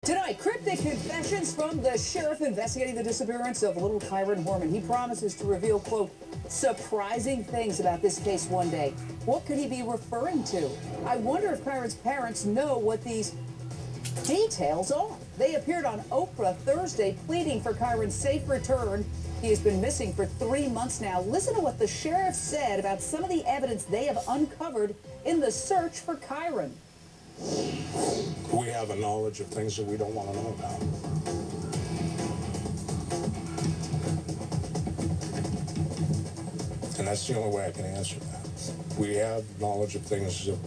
Tonight, cryptic confessions from the sheriff investigating the disappearance of little Kyron Horman. He promises to reveal, quote, surprising things about this case one day. What could he be referring to? I wonder if Kyron's parents know what these details are. They appeared on Oprah Thursday pleading for Kyron's safe return. He has been missing for 3 months now. Listen to what the sheriff said about some of the evidence they have uncovered in the search for Kyron. We have a knowledge of things that we don't want to know about. And that's the only way I can answer that. We have knowledge of things that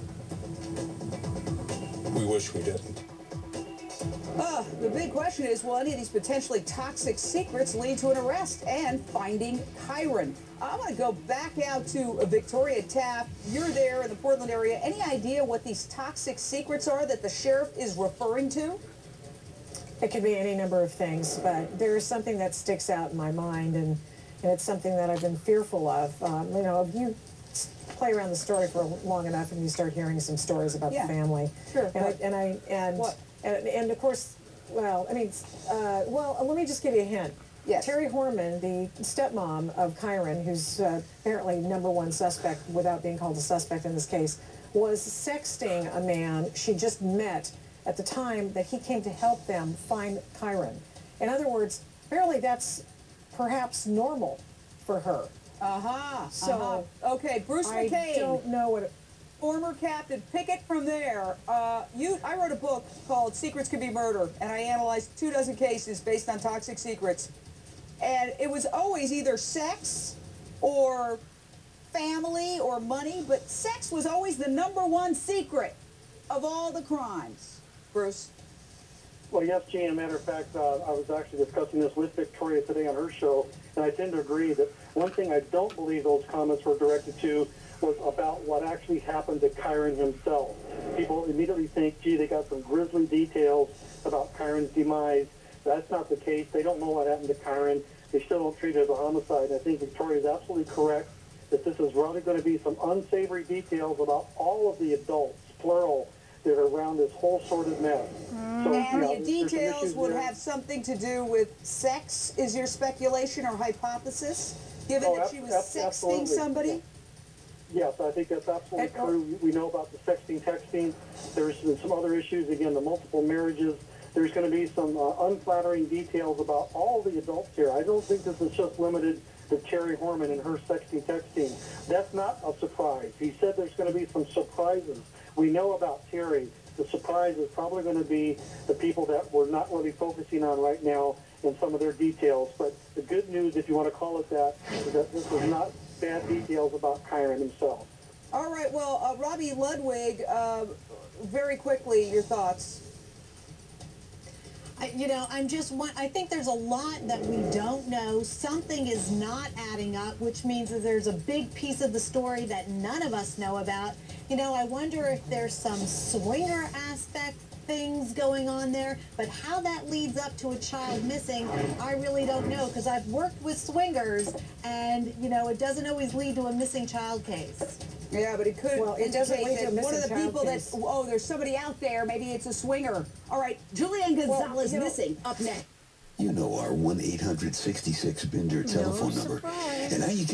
we wish we didn't. The big question is, will any of these potentially toxic secrets lead to an arrest and finding Kyron? I'm going to go back out to Victoria Taft. You're there in the Portland area. Any idea what these toxic secrets are that the sheriff is referring to? It could be any number of things, but there is something that sticks out in my mind, and it's something that I've been fearful of. You know, if you play around the story for long enough and you start hearing some stories about the family. Sure. And of course, well, I mean, let me just give you a hint. Yes. Terry Horman, the stepmom of Kyron, who's apparently #1 suspect without being called a suspect in this case, was sexting a man she just met at the time that he came to help them find Kyron. In other words, apparently that's perhaps normal for her. So, okay, Bruce McCain. I don't know what... Former Captain, pick it from there. I wrote a book called Secrets Can Be Murder, and I analyzed 24 cases based on toxic secrets. And it was always either sex or family or money, but sex was always the #1 secret of all the crimes. Bruce? Well, yes, Gene. Matter of fact, I was actually discussing this with Victoria today on her show, and I tend to agree that one thing I don't believe those comments were directed to was about what actually happened to Kyron himself. People immediately think, gee, they got some grisly details about Kyron's demise. That's not the case. They don't know what happened to Kyron. They still don't treat it as a homicide. I think Victoria is absolutely correct that this is really going to be some unsavory details about all of the adults, plural, that are around this whole sordid mess. So, and the details would have something to do with sex, is your speculation or hypothesis, given that she was sexting somebody? Yes, I think that's absolutely true. We know about the sexting, texting. There's been some other issues, again, the multiple marriages. There's going to be some unflattering details about all the adults here. I don't think this is just limited to Terry Horman and her sexting, texting. That's not a surprise. He said there's going to be some surprises. We know about Terry. The surprise is probably going to be the people that we're not really focusing on right now in some of their details. But the good news, if you want to call it that, is that this is not bad details about Kyron himself. All right, well, Robbie Ludwig, very quickly, your thoughts. I think there's a lot that we don't know. Something is not adding up, which means that there's a big piece of the story that none of us know about. You know, I wonder if there's some swinger aspect things going on there, but how that leads up to a child missing, I really don't know, because I've worked with swingers, and, you know, it doesn't always lead to a missing child case. Yeah, but it could indicate that one of the people that, there's somebody out there, maybe it's a swinger. All right, Julianne Gonzalez missing, up next. You know our 1-866-BENDER telephone number. And now you can